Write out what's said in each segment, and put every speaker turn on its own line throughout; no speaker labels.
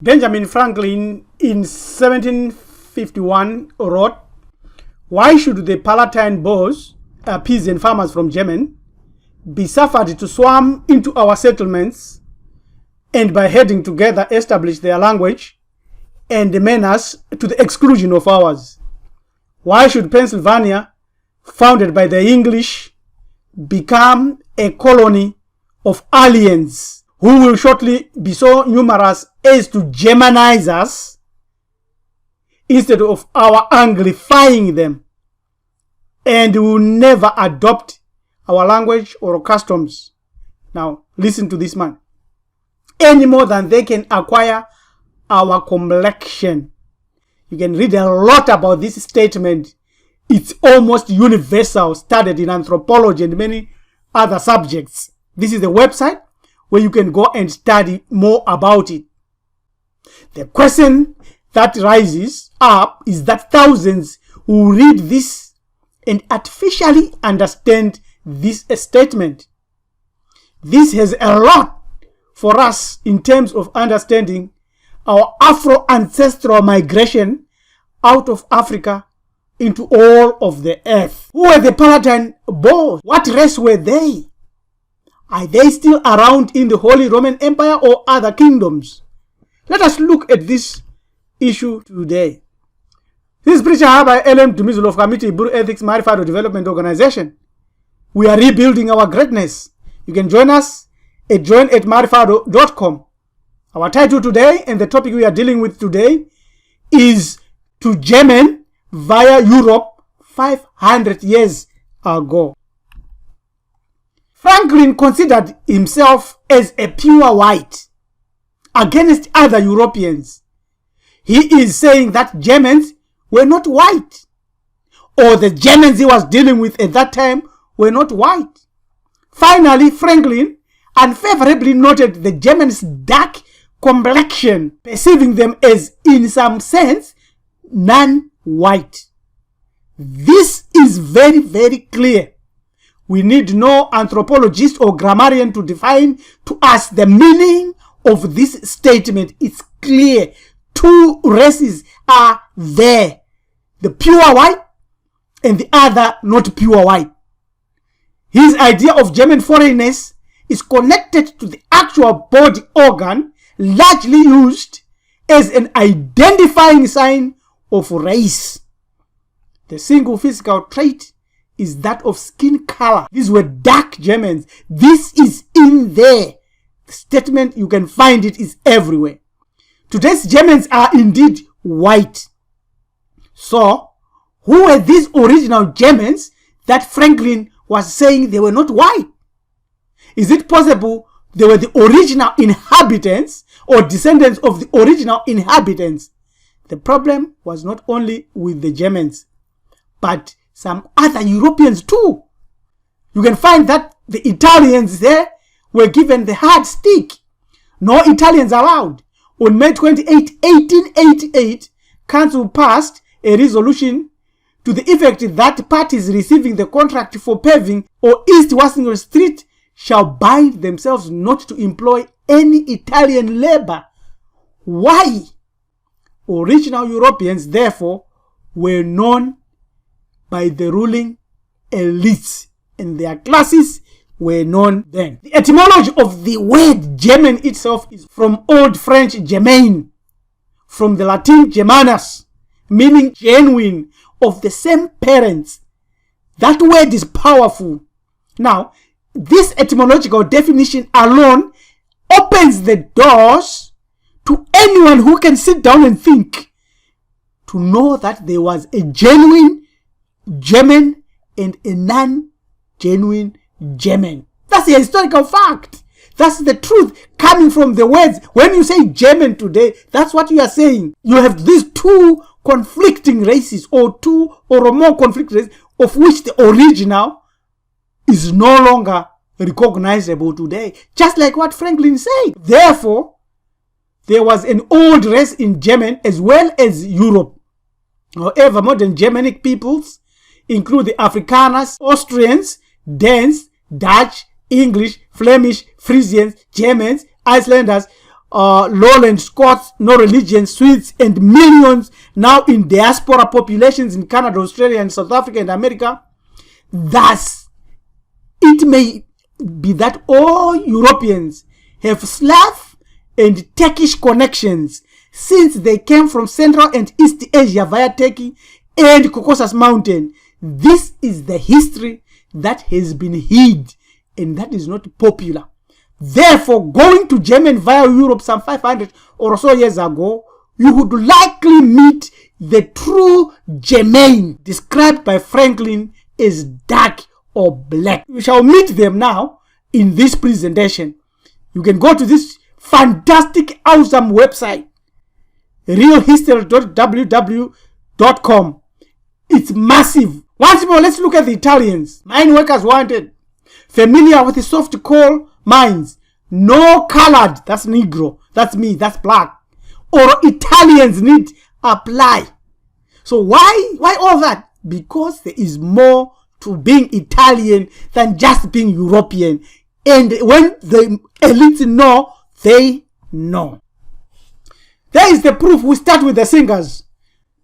Benjamin Franklin in 1751 wrote, "Why should the Palatine Boors, peasant farmers from Germany, be suffered to swarm into our settlements and by heading together establish their language and manners to the exclusion of ours? Why should Pennsylvania, founded by the English, become a colony of aliens who will shortly be so numerous as to Germanise us instead of our Anglifying them, and will never adopt our language or customs?" Now, listen to this man. "Any more than they can acquire our complexion." You can read a lot about this statement. It's almost universal, studied in anthropology and many other subjects. This is the website where you can go and study more about it. The question that rises up is that thousands who read this and artificially understand this statement. This has a lot for us in terms of understanding our Afro-ancestral migration out of Africa into all of the earth. Who were the Palatine Boors? What race were they? Are they still around in the Holy Roman Empire or other kingdoms? Let us look at this issue today. This is preacher by LM Dumizulu of Committee Buru Ethics Marifado Development Organization. We are rebuilding our greatness. You can join us at join@marifado.com. Our title today and the topic we are dealing with today is "To German via Europe 500 years ago." Franklin considered himself as a pure white against other Europeans. He is saying that Germans were not white, or the Germans he was dealing with at that time were not white. Finally, Franklin unfavorably noted the Germans' dark complexion, perceiving them as, in some sense, non-white. This is very, very clear. We need no anthropologist or grammarian to define to us the meaning of this statement. It's clear. Two races are there: the pure white and the other not pure white. His idea of German foreignness is connected to the actual body organ largely used as an identifying sign of race. The single physical trait is that of skin color. These were dark Germans. This is in there. The statement, you can find it, is everywhere. Today's Germans are indeed white. So, who were these original Germans that Franklin was saying they were not white? Is it possible they were the original inhabitants or descendants of the original inhabitants? The problem was not only with the Germans, but some other Europeans too. You can find that the Italians there were given the hard stick. No Italians allowed. On May 28, 1888, Council passed a resolution to the effect that parties receiving the contract for paving or East Washington Street shall bind themselves not to employ any Italian labor. Why? Original Europeans, therefore, were known by the ruling elites, and their classes were known then. The etymology of the word German itself is from Old French Germain, from the Latin Germanus, meaning genuine, of the same parents. That word is powerful. Now, this etymological definition alone opens the doors to anyone who can sit down and think, to know that there was a genuine German and a non-genuine German. That's a historical fact. That's the truth coming from the words. When you say German today, that's what you are saying. You have these two conflicting races, or two or more conflicting races, of which the original is no longer recognizable today. Just like what Franklin said. Therefore, there was an old race in German as well as Europe. However, modern Germanic peoples include the Afrikaners, Austrians, Danes, Dutch, English, Flemish, Frisians, Germans, Icelanders, Lowland Scots, no religion, Swedes, and millions now in diaspora populations in Canada, Australia, and South Africa and America. Thus, it may be that all Europeans have Slav and Turkish connections since they came from Central and East Asia via Turkey and Caucasus Mountain. This is the history that has been hid and that is not popular. Therefore, going to Germany via Europe some 500 or so years ago, you would likely meet the true Germain, described by Franklin as dark or black. We shall meet them now in this presentation. You can go to this fantastic, awesome website, realhistory.www.com. It's massive. Once more, let's look at the Italians. Mine workers wanted. Familiar with the soft coal mines. No colored, that's Negro, that's me, that's black. Or Italians need apply. So why all that? Because there is more to being Italian than just being European. And when the elites know, they know. There is the proof. We start with the singers.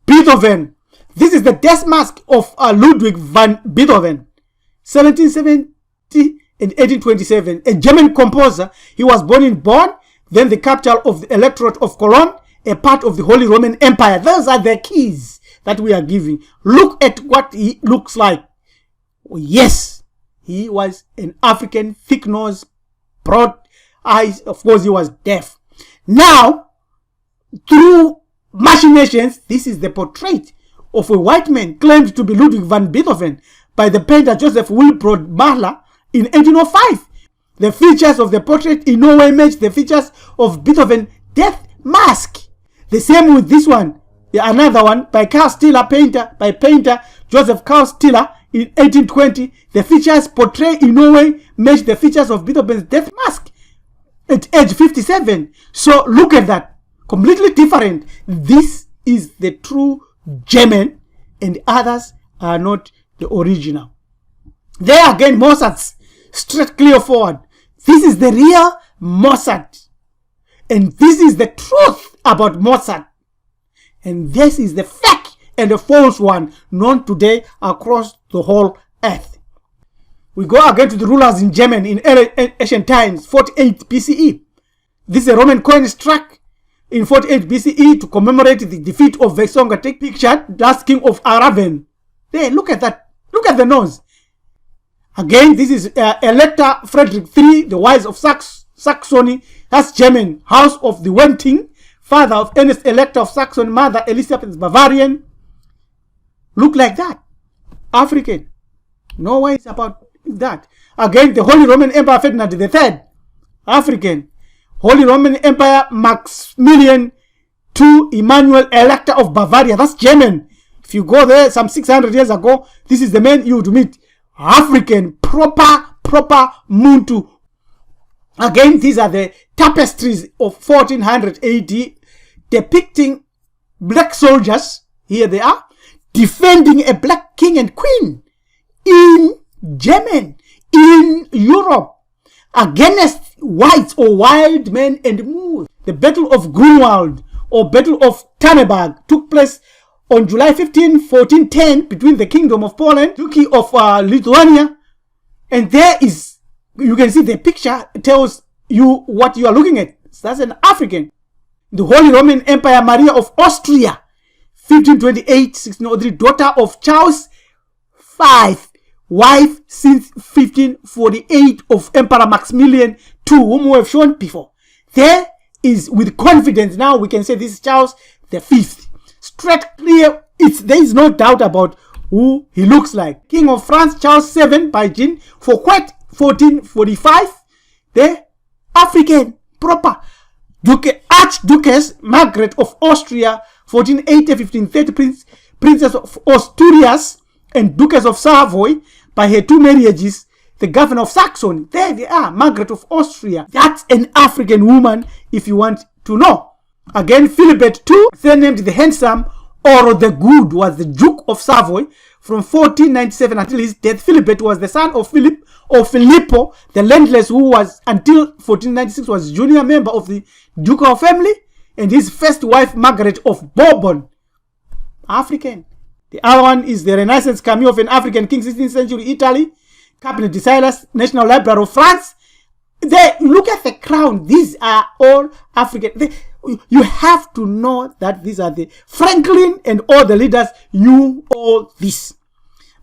Beethoven. This is the death mask of Ludwig van Beethoven, 1770 and 1827. A German composer. He was born in Bonn, then the capital of the Electorate of Cologne, a part of the Holy Roman Empire. Those are the keys that we are giving. Look at what he looks like. Yes, he was an African, thick nose, broad eyes. Of course, he was deaf. Now, through machinations, this is the portrait of a white man claimed to be Ludwig van Beethoven by the painter Joseph Wilbrod Mahler in 1805. The features of the portrait in no way match the features of Beethoven's death mask. The same with this one. Another one by painter Joseph Carl Stiller in 1820. The features portray in no way match the features of Beethoven's death mask at age 57. So look at that. Completely different. This is the true German and others are not the original. There again, Mozart's straight clear forward. This is the real Mozart. And this is the truth about Mozart. And this is the fake and the false one known today across the whole earth. We go again to the rulers in Germany in ancient times, 48 BCE. This is a Roman coin struck in 48 BCE to commemorate the defeat of Vercingetorix. Take picture, last king of Araven. There, look at that. Look at the nose. Again, this is Elector Frederick III, the wise of Saxony. That's German. House of the Wenting, father of Ernest Elector of Saxony, mother Elizabeth Bavarian. Look like that. African. No worries about that. Again, the Holy Roman Emperor Ferdinand III. African. Holy Roman Empire Maximilian II Emmanuel Elector of Bavaria. That's German. If you go there some 600 years ago, this is the man you would meet. African. Proper Muntu. Again, these are the tapestries of 1400 AD depicting black soldiers. Here they are. Defending a black king and queen in Germany, in Europe, against whites or wild men and Moors. The Battle of Grunwald or Battle of Tannenberg took place on July 15, 1410 between the Kingdom of Poland, Duchy of Lithuania. And there is, you can see the picture tells you what you are looking at. That's an African. The Holy Roman Empire, Maria of Austria, 1528-1603, daughter of Charles V, wife since 1548 of Emperor Maximilian II, whom we have shown before. There is, with confidence now, we can say this is Charles V. Straight clear, there is no doubt about who he looks like. King of France, Charles VII, by Jean Fouquet, 1445. The African, proper. Archduchess Margaret of Austria, 1480-1530, Princess of Asturias and Duchess of Savoy, by her two marriages, the governor of Saxony. There they are, Margaret of Austria. That's an African woman, if you want to know. Again, Philibert II, surnamed the Handsome or the Good, was the Duke of Savoy from 1497 until his death. Philibert was the son of Philip or Filippo the Landless, who was until 1496 was junior member of the ducal family, and his first wife Margaret of Bourbon, African. The other one is the Renaissance cameo of an African king, 16th century Italy, Cabinet de Silas, National Library of France. Look at the crown. These are all African. You have to know that these are the Franklin and all the leaders knew all this.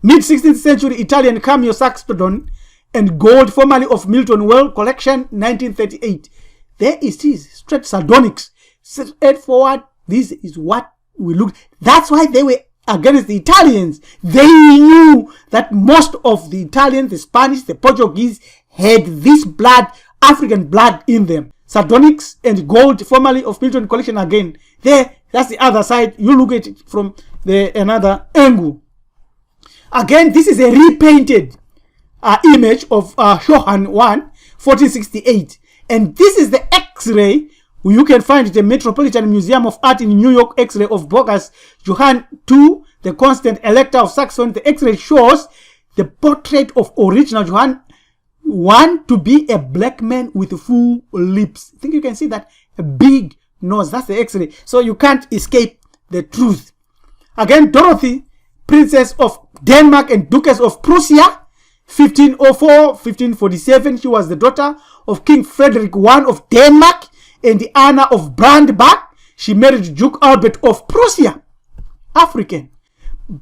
Mid-16th century Italian cameo Saxodon and gold, formerly of Milton Well Collection, 1938. There it is, straight sardonyx, straightforward. This is what we look. That's why they were against the Italians. They knew that most of the Italians, the Spanish, the Portuguese had this blood, African blood in them. Sardonyx and gold, formerly of Milton Collection again. There, that's the other side. You look at it from another angle. Again, this is a repainted image of Johann 1, 1468. And this is the X-ray. You can find it at the Metropolitan Museum of Art in New York. X-ray of Bogus Johann II, the constant elector of Saxony. The X-ray shows the portrait of original Johann I to be a black man with full lips. I think you can see that, a big nose. That's the X-ray. So you can't escape the truth. Again, Dorothy, Princess of Denmark and Duchess of Prussia, 1504, 1547. She was the daughter of King Frederick I of Denmark and Anna of Brandenburg. She married Duke Albert of Prussia, African.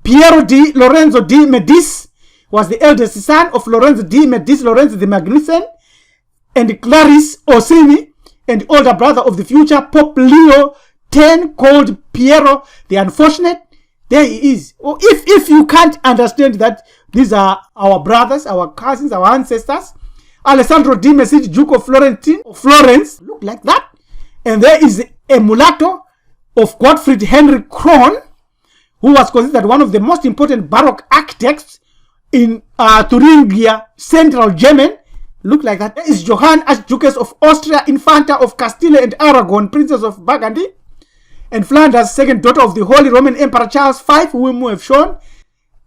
Piero di Lorenzo di Medici was the eldest son of Lorenzo di Medici, Lorenzo the Magnificent, and Clarice Orsini, and older brother of the future Pope Leo X, called Piero the Unfortunate. There he is. Or if you can't understand that these are our brothers, our cousins, our ancestors, Alessandro di Medici, Duke of Florence, look like that. And there is a mulatto of Gottfried Henry Kron, who was considered one of the most important Baroque architects in Thuringia, Central Germany. Look like that. There is Johanna, Archduchess of Austria, Infanta of Castile and Aragon, Princess of Burgundy, and Flanders, second daughter of the Holy Roman Emperor Charles V, whom we have shown.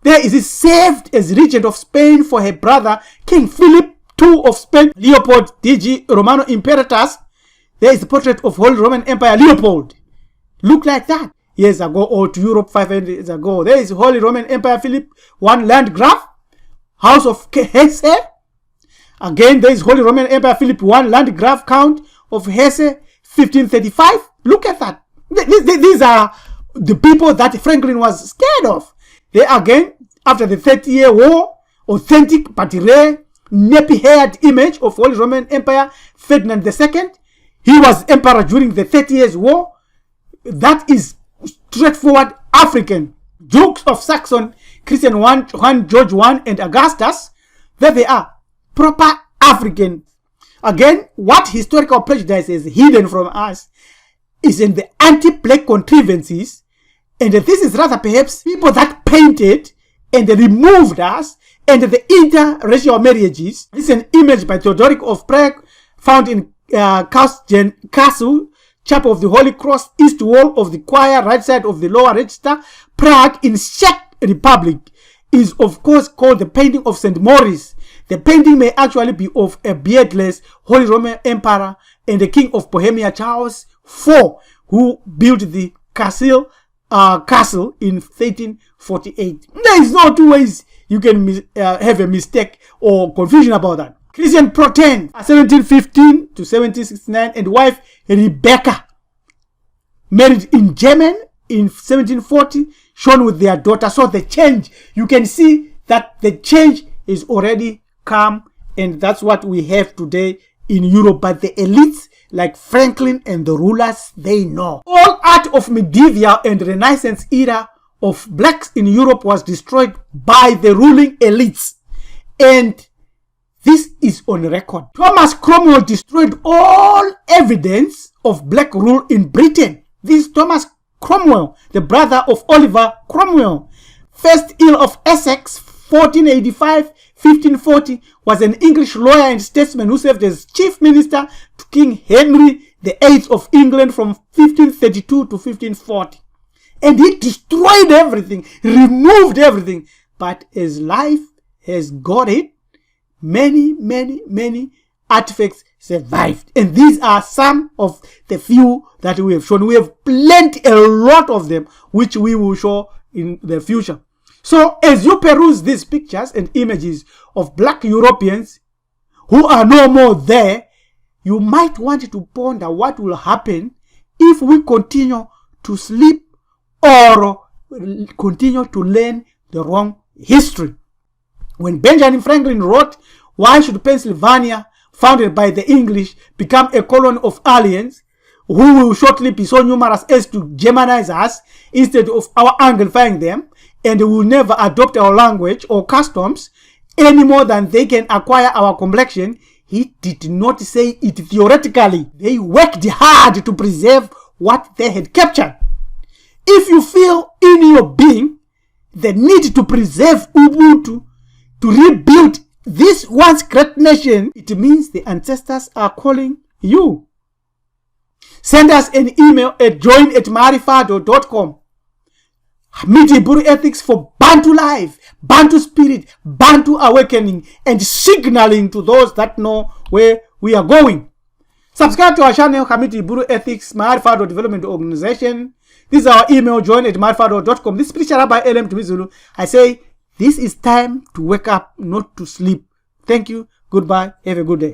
There is served as regent of Spain for her brother, King Philip II of Spain, Leopold DG Romano Imperatus. There is the portrait of Holy Roman Empire Leopold. Look like that. Years ago, or to Europe 500 years ago. There is Holy Roman Empire Philip I Landgraf, House of Hesse. Again, there is Holy Roman Emperor Philip I Landgraf, Count of Hesse, 1535. Look at that. These are the people that Franklin was scared of. They again, after the 30-year war, authentic but rare, nappy-haired image of Holy Roman Empire Ferdinand II. He was emperor during the 30 Years' War. That is straightforward African. Dukes of Saxon, Christian I, Juan George I, and Augustus. There they are. Proper African. Again, what historical prejudice is hidden from us is in the anti-black contrivances, and this is rather perhaps people that painted and removed us, and the interracial marriages. This is an image by Theodoric of Prague, found in Castle, Chapel of the Holy Cross, east wall of the choir, right side of the lower register. Prague in Czech Republic is of course called the painting of St. Maurice. The painting may actually be of a beardless Holy Roman Emperor and the King of Bohemia, Charles IV, who built the castle in 1348. There is no two ways you can have a mistake or confusion about that. Christian Proten, 1715 to 1769, and wife Rebecca, married in Germany in 1740, shown with their daughter. So the change, you can see that the change is already come, and that's what we have today in Europe. But the elites like Franklin and the rulers, they know. All art of medieval and Renaissance era of blacks in Europe was destroyed by the ruling elites, and this is on record. Thomas Cromwell destroyed all evidence of black rule in Britain. This Thomas Cromwell, the brother of Oliver Cromwell, first Earl of Essex, 1485-1540, was an English lawyer and statesman who served as chief minister to King Henry VIII of England from 1532 to 1540. and he destroyed everything, removed everything. But as life has got it, many artifacts survived. And these are some of the few that we have shown. We have plenty, a lot of them, which we will show in the future. So as you peruse these pictures and images of black Europeans who are no more there, you might want to ponder what will happen if we continue to sleep or continue to learn the wrong history. When Benjamin Franklin wrote, "Why should Pennsylvania, founded by the English, become a colony of aliens who will shortly be so numerous as to Germanize us instead of our Anglifying them, and will never adopt our language or customs any more than they can acquire our complexion?" He did not say it theoretically. They worked hard to preserve what they had captured. If you feel in your being the need to preserve Ubuntu, to rebuild this once great nation, it means the ancestors are calling you. Send us an email at join@marifado.com. Hamiti Buru Ethics for Bantu life, Bantu spirit, Bantu awakening, and signaling to those that know where we are going. Subscribe to our channel, Hamiti Buru Ethics, Marifado Development Organization. This is our email, join@marifado.com. This is Spiritual Rabbi LM Tumizulu. I say, this is time to wake up, not to sleep. Thank you. Goodbye. Have a good day.